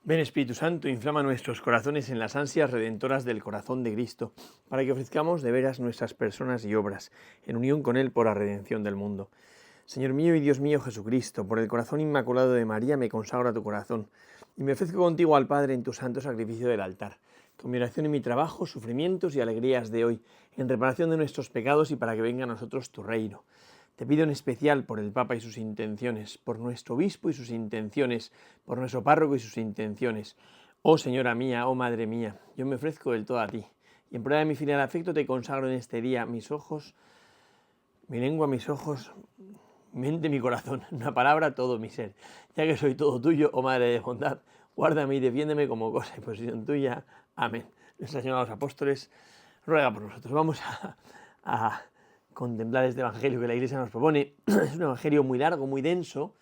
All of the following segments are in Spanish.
Ven Espíritu Santo, inflama nuestros corazones en las ansias redentoras del corazón de Cristo, para que ofrezcamos de veras nuestras personas y obras, en unión con Él por la redención del mundo. Señor mío y Dios mío Jesucristo, por el corazón inmaculado de María me consagro a tu corazón, y me ofrezco contigo al Padre en tu santo sacrificio del altar, con mi oración y mi trabajo, sufrimientos y alegrías de hoy, en reparación de nuestros pecados y para que venga a nosotros tu reino. Te pido en especial por el Papa y sus intenciones, por nuestro obispo y sus intenciones, por nuestro párroco y sus intenciones. Oh Señora mía, oh Madre mía, yo me ofrezco del todo a ti, y en prueba de mi filial afecto te consagro en este día mis ojos, mi lengua, mis ojos, mi mente, mi corazón, una palabra, todo mi ser. Ya que soy todo tuyo, oh Madre de bondad, guárdame y defiéndeme como cosa y posesión tuya. Amén. Nuestra Señora de los Apóstoles, ruega por nosotros. Vamos a contemplar este evangelio que la Iglesia nos propone. Es un evangelio muy largo, muy denso,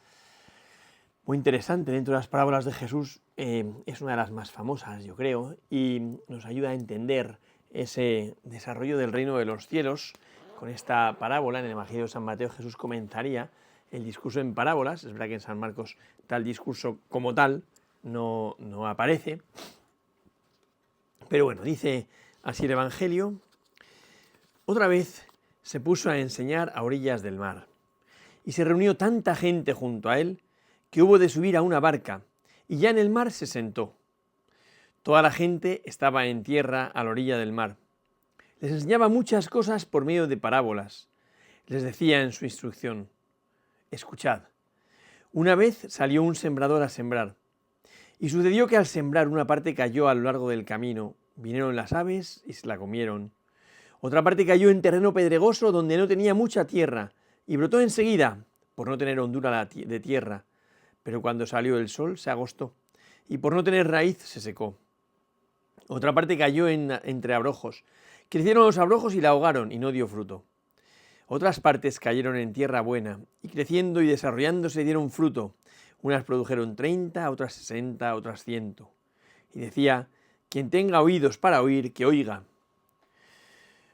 muy interesante. Dentro de las parábolas de Jesús es una de las más famosas, yo creo, y nos ayuda a entender ese desarrollo del reino de los cielos. Con esta parábola, en el Evangelio de San Mateo, Jesús comenzaría el discurso en parábolas. Es verdad que en San Marcos tal discurso como tal no aparece, pero bueno, dice así el Evangelio: otra vez se puso a enseñar a orillas del mar, y se reunió tanta gente junto a él que hubo de subir a una barca, y ya en el mar se sentó. Toda la gente estaba en tierra a la orilla del mar. Les enseñaba muchas cosas por medio de parábolas. Les decía en su instrucción: escuchad, una vez salió un sembrador a sembrar, y sucedió que al sembrar una parte cayó a lo largo del camino, vinieron las aves y se la comieron. Otra parte cayó en terreno pedregoso donde no tenía mucha tierra, y brotó enseguida, por no tener hondura de tierra. Pero cuando salió el sol se agostó, y por no tener raíz se secó. Otra parte cayó entre abrojos. Crecieron los abrojos y la ahogaron, y no dio fruto. Otras partes cayeron en tierra buena, y creciendo y desarrollándose dieron fruto. Unas produjeron 30, otras 60, otras 100. Y decía: quien tenga oídos para oír, que oiga.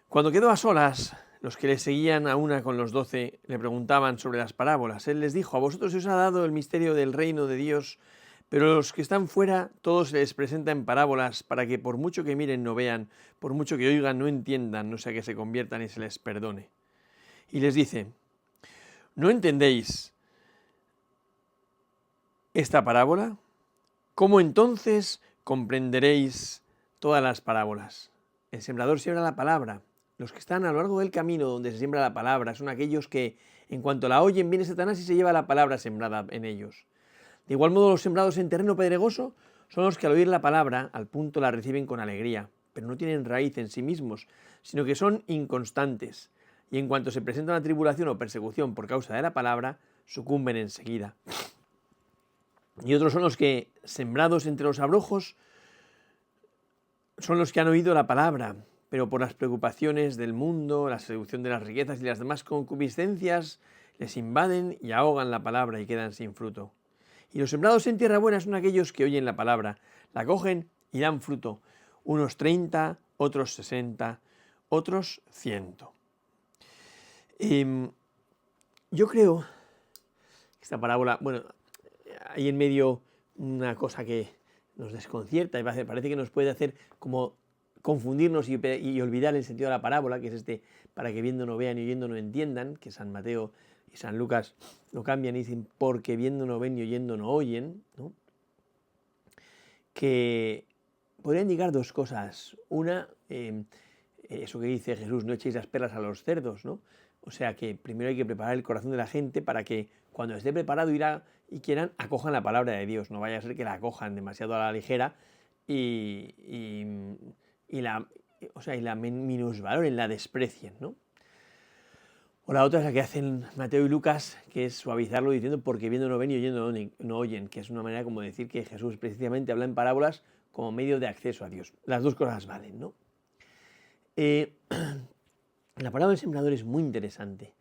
Cuando quedó a solas, los que le seguían a una con los 12 le preguntaban sobre las parábolas. Él les dijo: a vosotros se os ha dado el misterio del reino de Dios, pero a los que están fuera, todo se les presenta en parábolas, para que por mucho que miren no vean, por mucho que oigan no entiendan, no sea que se conviertan y se les perdone. Y les dice: ¿no entendéis esta parábola? ¿Cómo entonces comprenderéis todas las parábolas? El sembrador siembra la palabra. Los que están a lo largo del camino donde se siembra la palabra son aquellos que, en cuanto la oyen, viene Satanás y se lleva la palabra sembrada en ellos. De igual modo, los sembrados en terreno pedregoso son los que al oír la palabra, al punto la reciben con alegría, pero no tienen raíz en sí mismos, sino que son inconstantes, y en cuanto se presenta una tribulación o persecución por causa de la palabra, sucumben enseguida. Y otros son los que, sembrados entre los abrojos, son los que han oído la palabra, pero por las preocupaciones del mundo, la seducción de las riquezas y las demás concupiscencias, les invaden y ahogan la palabra y quedan sin fruto. Y los sembrados en tierra buena son aquellos que oyen la palabra, la cogen y dan fruto, unos 30, otros 60, otros 100. Yo creo que esta parábola, bueno, hay en medio una cosa que nos desconcierta y parece que nos puede hacer como confundirnos y olvidar el sentido de la parábola, que es para que viendo no vean y oyendo no entiendan, que San Mateo y San Lucas lo cambian y dicen porque viendo no ven y oyendo no oyen, ¿no? Que podría indicar dos cosas. Una, eso que dice Jesús: no echéis las perlas a los cerdos, ¿no? O sea que primero hay que preparar el corazón de la gente para que cuando esté preparado irá y quieran, acojan la palabra de Dios. No vaya a ser que la acojan demasiado a la ligera y la minusvaloren, la desprecien, ¿no? O la otra es la que hacen Mateo y Lucas, que es suavizarlo diciendo porque viendo no ven y oyendo no oyen, que es una manera como decir que Jesús precisamente habla en parábolas como medio de acceso a Dios. Las dos cosas valen, ¿no? La parábola del sembrador es muy interesante,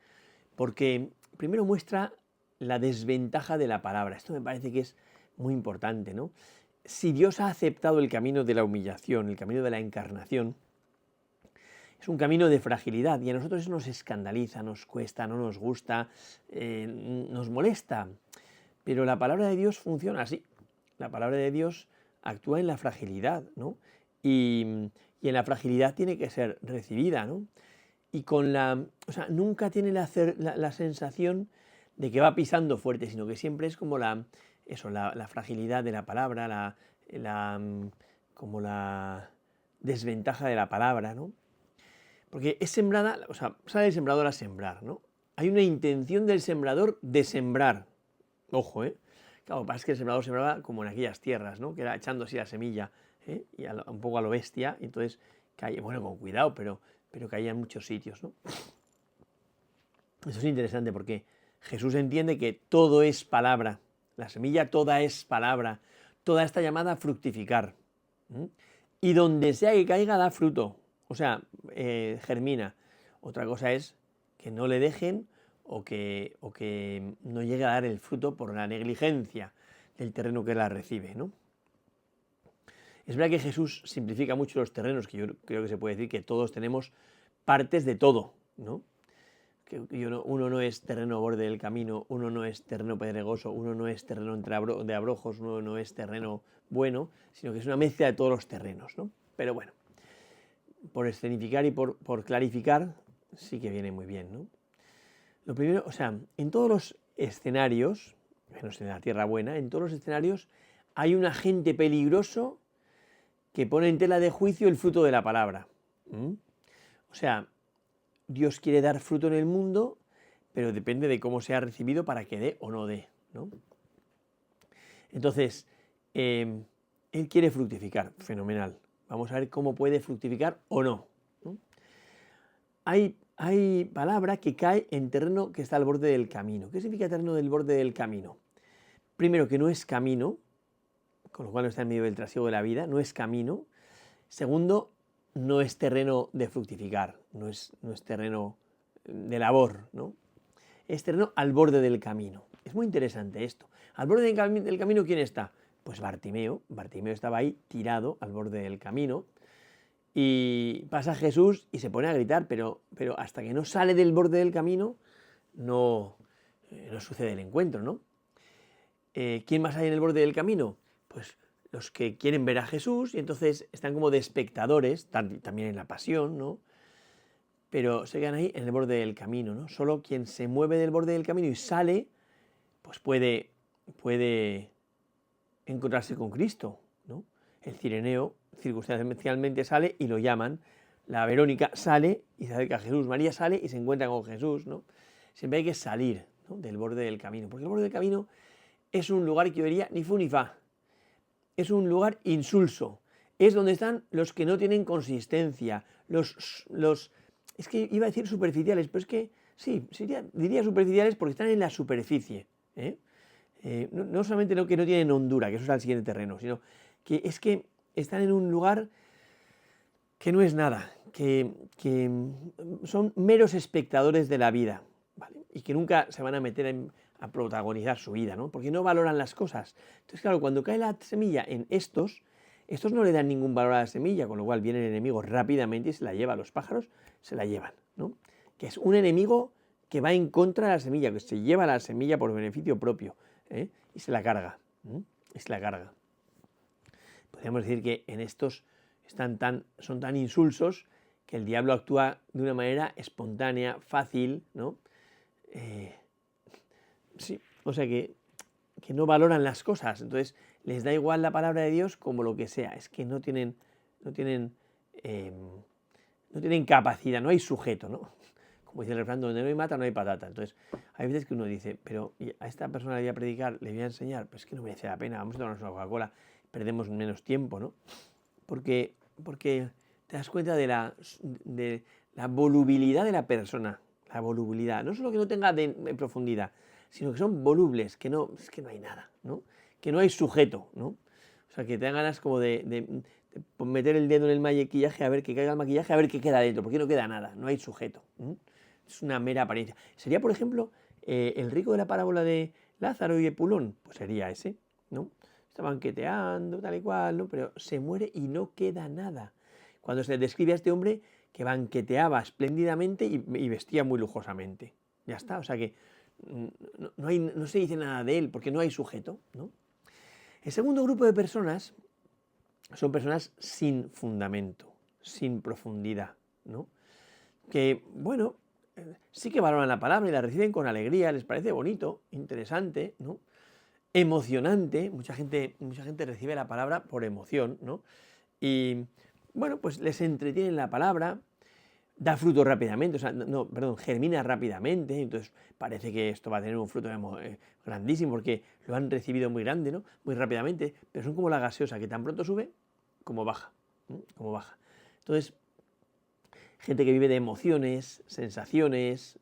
porque primero muestra la desventaja de la palabra. Esto me parece que es muy importante, ¿no? Si Dios ha aceptado el camino de la humillación, el camino de la encarnación, es un camino de fragilidad y a nosotros eso nos escandaliza, nos cuesta, no nos gusta, nos molesta. Pero la palabra de Dios funciona así. La palabra de Dios actúa en la fragilidad, ¿no? Y en la fragilidad tiene que ser recibida, ¿no? Y o sea, nunca tiene la sensación de que va pisando fuerte, sino que siempre es como la fragilidad de la palabra, como la desventaja de la palabra, ¿no? Porque es sembrada, o sea, sale el sembrador a sembrar, ¿no? Hay una intención del sembrador de sembrar. Ojo, ¿eh? Claro, lo que pasa es que el sembrador sembraba como en aquellas tierras, ¿no? Que era echando así la semilla, ¿eh? Y un poco a lo bestia, y entonces caía, bueno, con cuidado, pero caía en muchos sitios, ¿no? Eso es interesante porque Jesús entiende que todo es palabra, la semilla toda es palabra, toda está llamada a fructificar. Y donde sea que caiga da fruto, o sea, germina. Otra cosa es que no le dejen o que no llegue a dar el fruto por la negligencia del terreno que la recibe, ¿no? Es verdad que Jesús simplifica mucho los terrenos, que yo creo que se puede decir que todos tenemos partes de todo, ¿no? Que uno no es terreno borde del camino, uno no es terreno pedregoso, uno no es terreno de abrojos, uno no es terreno bueno, sino que es una mezcla de todos los terrenos, ¿no? Pero bueno, por escenificar y por clarificar, sí que viene muy bien, ¿no? Lo primero, o sea, en todos los escenarios, menos en la tierra buena, en todos los escenarios hay un agente peligroso que pone en tela de juicio el fruto de la palabra. O sea, Dios quiere dar fruto en el mundo, pero depende de cómo sea recibido para que dé o no dé, ¿no? Entonces, Él quiere fructificar, fenomenal. Vamos a ver cómo puede fructificar o no, ¿no? Hay palabra que cae en terreno que está al borde del camino. ¿Qué significa terreno del borde del camino? Primero, que no es camino, con lo cual no está en medio del trasiego de la vida, no es camino. Segundo, no es terreno de fructificar, no es terreno de labor, ¿no? Es terreno al borde del camino. Es muy interesante esto. Al borde del camino, ¿quién está? Pues Bartimeo. Bartimeo estaba ahí tirado al borde del camino y pasa Jesús y se pone a gritar, pero hasta que no sale del borde del camino no sucede el encuentro, ¿no? ¿Quién más hay en el borde del camino? Pues los que quieren ver a Jesús y entonces están como de espectadores, también en la pasión, ¿no? Pero se quedan ahí en el borde del camino, ¿no? Solo quien se mueve del borde del camino y sale, pues puede encontrarse con Cristo, ¿no? El cireneo circunstancialmente sale y lo llaman, la Verónica sale y se acerca a Jesús, María sale y se encuentra con Jesús, ¿no? Siempre hay que salir, ¿no?, del borde del camino, porque el borde del camino es un lugar que yo diría ni fu ni fa, es un lugar insulso, es donde están los que no tienen consistencia, es que iba a decir superficiales, pero es que sí, diría superficiales porque están en la superficie, ¿eh? No solamente que no tienen hondura, que eso es el siguiente terreno, sino que es que están en un lugar que no es nada, que son meros espectadores de la vida, ¿vale? Y que nunca se van a meter a protagonizar su vida, ¿no? Porque no valoran las cosas. Entonces, claro, cuando cae la semilla en estos no le dan ningún valor a la semilla, con lo cual viene el enemigo rápidamente y se la lleva. Los pájaros se la llevan, ¿no? Que es un enemigo que va en contra de la semilla, que se lleva la semilla por beneficio propio, ¿eh? Y se la carga, Podríamos decir que en estos son tan insulsos que el diablo actúa de una manera espontánea, fácil, ¿no? Sí, o sea que no valoran las cosas, entonces les da igual la palabra de Dios como lo que sea, es que no tienen capacidad, no hay sujeto, ¿no? Como dice el refrán, donde no hay mata no hay patata. Entonces, hay veces que uno dice, pero a esta persona le voy a predicar, le voy a enseñar, pues es que no merece la pena, vamos a tomarnos una Coca-Cola, perdemos menos tiempo, ¿no? Porque te das cuenta de la volubilidad de la persona, la volubilidad, no solo que no tenga de profundidad, sino que son volubles, es que no hay nada, ¿no? Que no hay sujeto, ¿no? O sea, que te dan ganas como de meter el dedo en el maquillaje, a ver que caiga el maquillaje, a ver qué queda dentro, porque no queda nada, no hay sujeto, ¿no? Es una mera apariencia. Sería, por ejemplo, el rico de la parábola de Lázaro y Epulón, pues sería ese, ¿no? Está banqueteando, tal y cual, ¿no? Pero se muere y no queda nada. Cuando se le describe a este hombre que banqueteaba espléndidamente y vestía muy lujosamente. Ya está, o sea que no se dice nada de él porque no hay sujeto, ¿no? El segundo grupo de personas son personas sin fundamento, sin profundidad, ¿no? Que, bueno, sí que valoran la palabra y la reciben con alegría, les parece bonito, interesante, ¿no? Emocionante, mucha gente recibe la palabra por emoción, ¿no? Y, bueno, pues les entretiene la palabra, da fruto rápidamente, o sea, no, perdón, germina rápidamente, entonces parece que esto va a tener un fruto grandísimo porque lo han recibido muy grande, ¿no? Muy rápidamente, pero son como la gaseosa que tan pronto sube como baja, ¿no? Como baja. Entonces, gente que vive de emociones, sensaciones,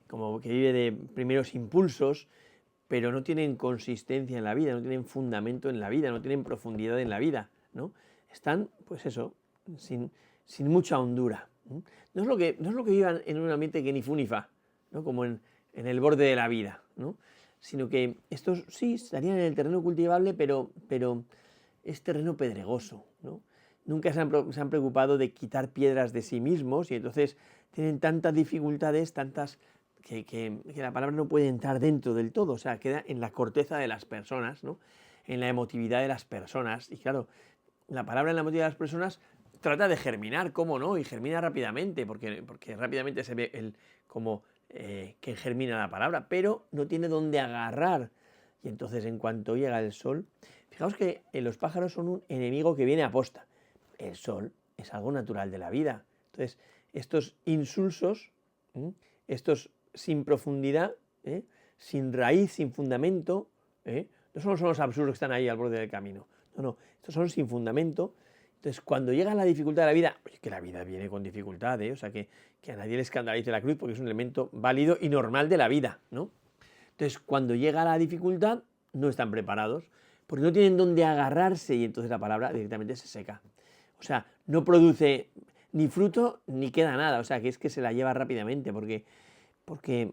como que vive de primeros impulsos, pero no tienen consistencia en la vida, no tienen fundamento en la vida, no tienen profundidad en la vida, ¿no? Están, pues eso, sin mucha hondura. No es lo que vivan en un ambiente que ni fu ni fa, ¿no? Como en el borde de la vida, ¿no? Sino que estos sí estarían en el terreno cultivable, pero es terreno pedregoso, ¿no? Nunca se han preocupado de quitar piedras de sí mismos y entonces tienen tantas dificultades, tantas que la palabra no puede entrar dentro del todo, o sea, queda en la corteza de las personas, ¿no? En la emotividad de las personas. Y claro, la palabra en la emotividad de las personas trata de germinar, ¿cómo no? Y germina rápidamente, porque rápidamente se ve como que germina la palabra, pero no tiene dónde agarrar. Y entonces, en cuanto llega el sol, fijaos que los pájaros son un enemigo que viene a posta. El sol es algo natural de la vida. Entonces, estos insulsos, estos sin profundidad, sin raíz, sin fundamento, no solo son los absurdos que están ahí al borde del camino, no, estos son sin fundamento. Entonces, cuando llega la dificultad de la vida, que la vida viene con dificultad, o sea, que a nadie le escandalice la cruz porque es un elemento válido y normal de la vida, ¿no? Entonces, cuando llega la dificultad, no están preparados, porque no tienen dónde agarrarse y entonces la palabra directamente se seca. O sea, no produce ni fruto ni queda nada, o sea, que es que se la lleva rápidamente porque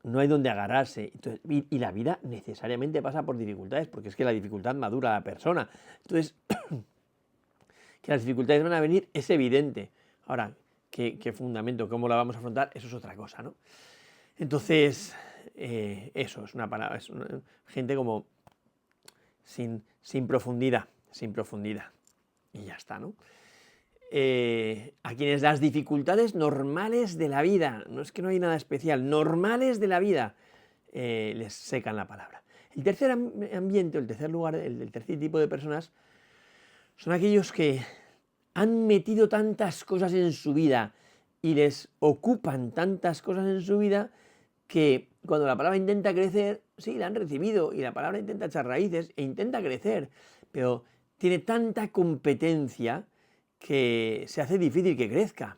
no hay donde agarrarse. Entonces, y la vida necesariamente pasa por dificultades, porque es que la dificultad madura a la persona. Entonces, que las dificultades van a venir es evidente. Ahora, ¿qué fundamento, cómo la vamos a afrontar? Eso es otra cosa, ¿no? Entonces, eso, es una palabra, gente como sin profundidad, y ya está, ¿no? A quienes las dificultades normales de la vida, no es que no hay nada especial, normales de la vida, les secan la palabra. El tercer ambiente, el tercer lugar, el tercer tipo de personas, son aquellos que han metido tantas cosas en su vida y les ocupan tantas cosas en su vida que cuando la palabra intenta crecer, sí, la han recibido y la palabra intenta echar raíces e intenta crecer, pero tiene tanta competencia que se hace difícil que crezca.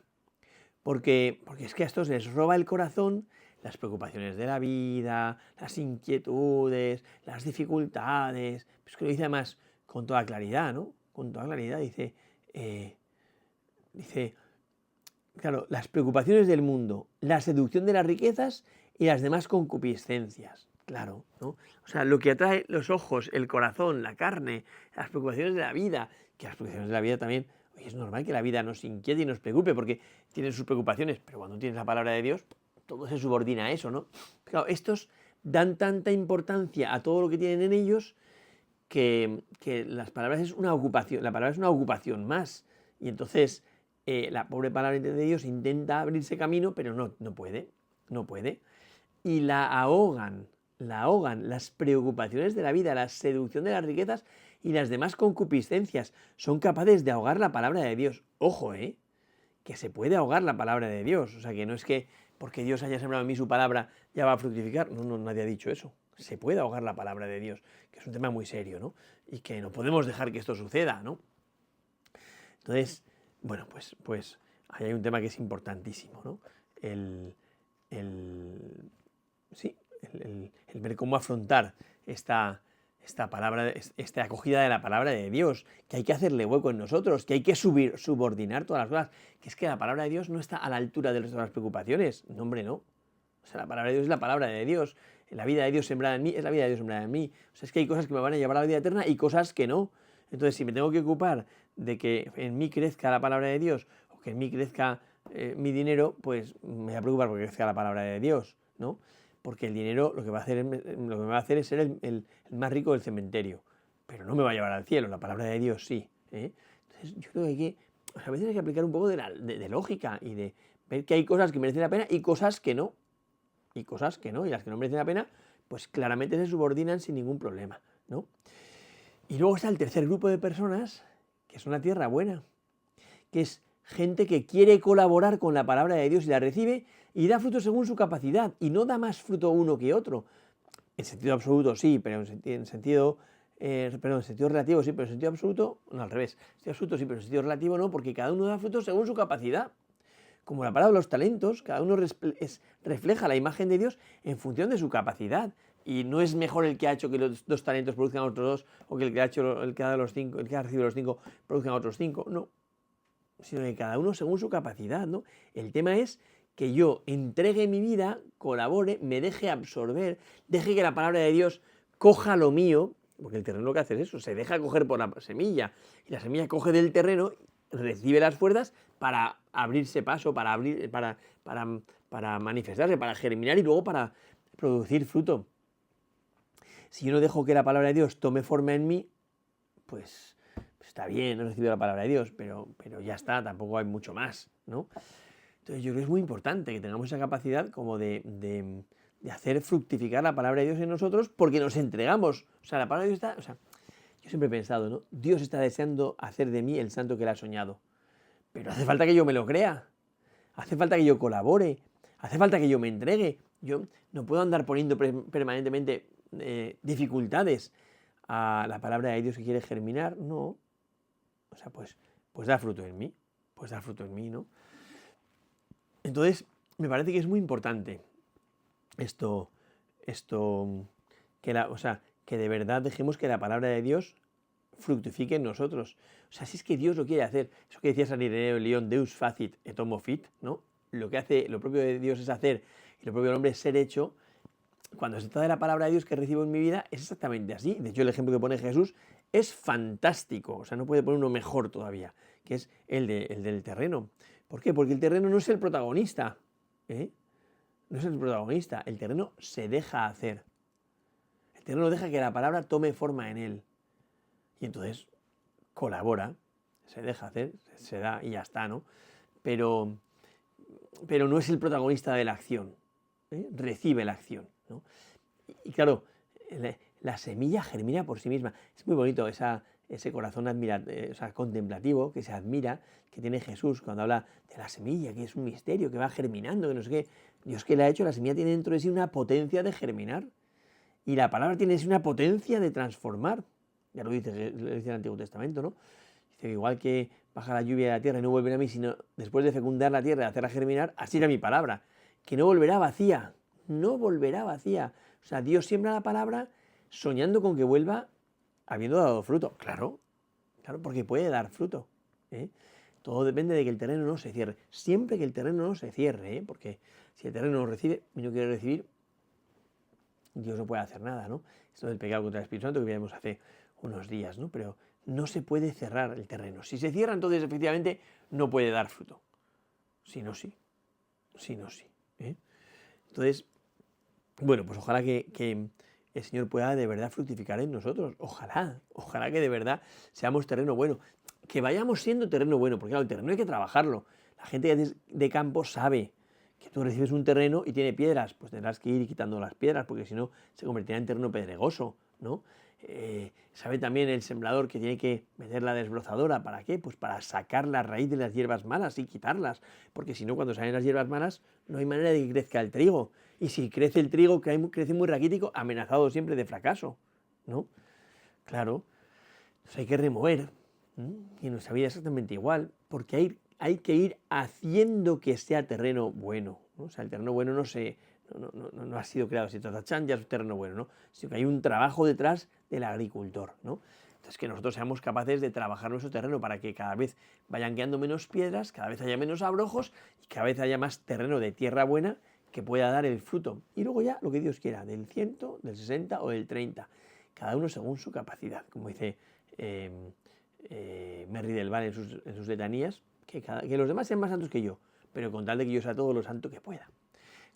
Porque es que a estos les roba el corazón las preocupaciones de la vida, las inquietudes, las dificultades. Pues que lo dice además con toda claridad, ¿no? Con toda claridad dice, claro, las preocupaciones del mundo, la seducción de las riquezas y las demás concupiscencias. Claro, ¿no? O sea, lo que atrae los ojos, el corazón, la carne, las preocupaciones de la vida, que las preocupaciones de la vida también, oye, es normal que la vida nos inquiete y nos preocupe porque tienen sus preocupaciones, pero cuando tienes la palabra de Dios, todo se subordina a eso, ¿no? Claro, estos dan tanta importancia a todo lo que tienen en ellos que las palabras es una ocupación, la palabra es una ocupación más. Y entonces la pobre palabra de Dios intenta abrirse camino, pero no puede. Y la ahogan las preocupaciones de la vida, la seducción de las riquezas y las demás concupiscencias. Son capaces de ahogar la palabra de Dios. Ojo, que se puede ahogar la palabra de Dios. O sea, que no es que porque Dios haya sembrado en mí su palabra ya va a fructificar. No, nadie ha dicho eso. Se puede ahogar la palabra de Dios, que es un tema muy serio, ¿no? Y que no podemos dejar que esto suceda, ¿no? Entonces, bueno, pues ahí hay un tema que es importantísimo, ¿no? El ver cómo afrontar esta palabra, esta acogida de la palabra de Dios, que hay que hacerle hueco en nosotros, que hay que subordinar todas las cosas, que es que la palabra de Dios no está a la altura de nuestras preocupaciones. No, hombre, no. O sea, la palabra de Dios es la palabra de Dios. La vida de Dios sembrada en mí es la vida de Dios sembrada en mí. O sea, es que hay cosas que me van a llevar a la vida eterna y cosas que no. Entonces, si me tengo que ocupar de que en mí crezca la palabra de Dios o que en mí crezca mi dinero, pues me voy a preocupar porque crezca la palabra de Dios, ¿no? Porque el dinero lo que me va a hacer es ser el más rico del cementerio. pero no me va a llevar al cielo, la palabra de Dios sí. Entonces yo creo que a veces hay que aplicar un poco de lógica y de ver que hay cosas que merecen la pena y cosas que no. Y cosas que no, y las que no merecen la pena, pues claramente se subordinan sin ningún problema, ¿no? Y luego está el tercer grupo de personas, que es una tierra buena, que es gente que quiere colaborar con la palabra de Dios y la recibe y da fruto según su capacidad, y no da más fruto uno que otro. En sentido absoluto sí, pero en sentido relativo sí, pero en sentido absoluto, no, al revés. En sentido absoluto sí, pero en sentido relativo no, porque cada uno da fruto según su capacidad. Como la palabra de los talentos, cada uno refleja la imagen de Dios en función de su capacidad. Y no es mejor el que ha hecho que los 2 talentos produzcan otros 2, o que el que ha dado los 5, el que ha recibido los 5 produzcan otros 5. No, sino que cada uno según su capacidad, ¿no? El tema es que yo entregue mi vida, colabore, me deje absorber, deje que la palabra de Dios coja lo mío, porque el terreno lo que hace es eso, se deja coger por la semilla, y la semilla coge del terreno, recibe las fuerzas para abrirse paso, para manifestarse, para germinar y luego para producir fruto. Si yo no dejo que la palabra de Dios tome forma en mí, pues está bien, he recibido la palabra de Dios, pero ya está, tampoco hay mucho más, ¿no? Entonces yo creo que es muy importante que tengamos esa capacidad como de hacer fructificar la palabra de Dios en nosotros, porque nos entregamos. O sea, la palabra de Dios está... O sea, yo siempre he pensado, ¿no? Dios está deseando hacer de mí el santo que él ha soñado. Pero hace falta que yo me lo crea. Hace falta que yo colabore. Hace falta que yo me entregue. Yo no puedo andar poniendo permanentemente dificultades a la palabra de Dios que quiere germinar. No. O sea, pues da fruto en mí. Pues da fruto en mí, ¿no? Entonces, me parece que es muy importante esto que de verdad dejemos que la palabra de Dios fructifique en nosotros. O sea, si es que Dios lo quiere hacer, eso que decía San Ireneo de León, Deus facit et homo fit, ¿no? Lo propio de Dios es hacer y lo propio del hombre es ser hecho. Cuando se trata de la palabra de Dios que recibo en mi vida, es exactamente así. De hecho, el ejemplo que pone Jesús es fantástico, o sea, no puede poner uno mejor todavía, que es el del terreno. ¿Por qué? Porque el terreno no es el protagonista, no es el protagonista, el terreno se deja hacer. El terreno deja que la palabra tome forma en él. Y entonces colabora, se deja hacer, se da y ya está, ¿no? Pero no es el protagonista de la acción, recibe la acción, ¿no? Y claro, la semilla germina por sí misma. Es muy bonito ese corazón contemplativo que se admira, que tiene Jesús cuando habla de la semilla, que es un misterio, que va germinando, que no sé qué. Dios que le ha hecho, la semilla tiene dentro de sí una potencia de germinar. Y la palabra tiene una potencia de transformar. Ya lo dice el Antiguo Testamento, ¿no? Dice que igual que baja la lluvia de la tierra y no vuelve a mí, sino después de fecundar la tierra y hacerla germinar, así era mi palabra, que no volverá vacía, no volverá vacía. O sea, Dios siembra la palabra soñando con que vuelva habiendo dado fruto. Claro, porque puede dar fruto. Todo depende de que el terreno no se cierre. Siempre que el terreno no se cierre, porque si el terreno no recibe y no quiere recibir, Dios no puede hacer nada, ¿no? Esto del pecado contra el Espíritu Santo que vimos hace unos días, ¿no? Pero no se puede cerrar el terreno. Si se cierra, entonces efectivamente no puede dar fruto. Si no, sí. Si no, sí. Entonces, bueno, pues ojalá que el Señor pueda de verdad fructificar en nosotros. Ojalá que de verdad seamos terreno bueno. Que vayamos siendo terreno bueno, porque claro, el terreno hay que trabajarlo. La gente de campo sabe que tú recibes un terreno y tiene piedras, pues tendrás que ir quitando las piedras, porque si no se convertirá en terreno pedregoso, ¿no? Sabe también el sembrador que tiene que meter la desbrozadora. ¿Para qué? Pues para sacar la raíz de las hierbas malas y quitarlas, porque si no, cuando salen las hierbas malas, no hay manera de que crezca el trigo. Y si crece el trigo, crece muy raquítico, amenazado siempre de fracaso, ¿no? Claro, pues hay que remover. Y en nuestra vida es exactamente igual, porque hay que ir haciendo que sea terreno bueno, ¿no? O sea, el terreno bueno no ha sido creado así, ya es un terreno bueno, ¿no? Sino que hay un trabajo detrás del agricultor, ¿no? Entonces, que nosotros seamos capaces de trabajar nuestro terreno para que cada vez vayan quedando menos piedras, cada vez haya menos abrojos y cada vez haya más terreno de tierra buena que pueda dar el fruto. Y luego ya lo que Dios quiera, del 100, del 60 o del 30, cada uno según su capacidad, como dice Merri del Val en sus letanías, que los demás sean más santos que yo, pero con tal de que yo sea todo lo santo que pueda.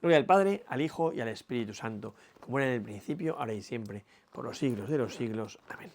Gloria al Padre, al Hijo y al Espíritu Santo, como era en el principio, ahora y siempre, por los siglos de los siglos. Amén.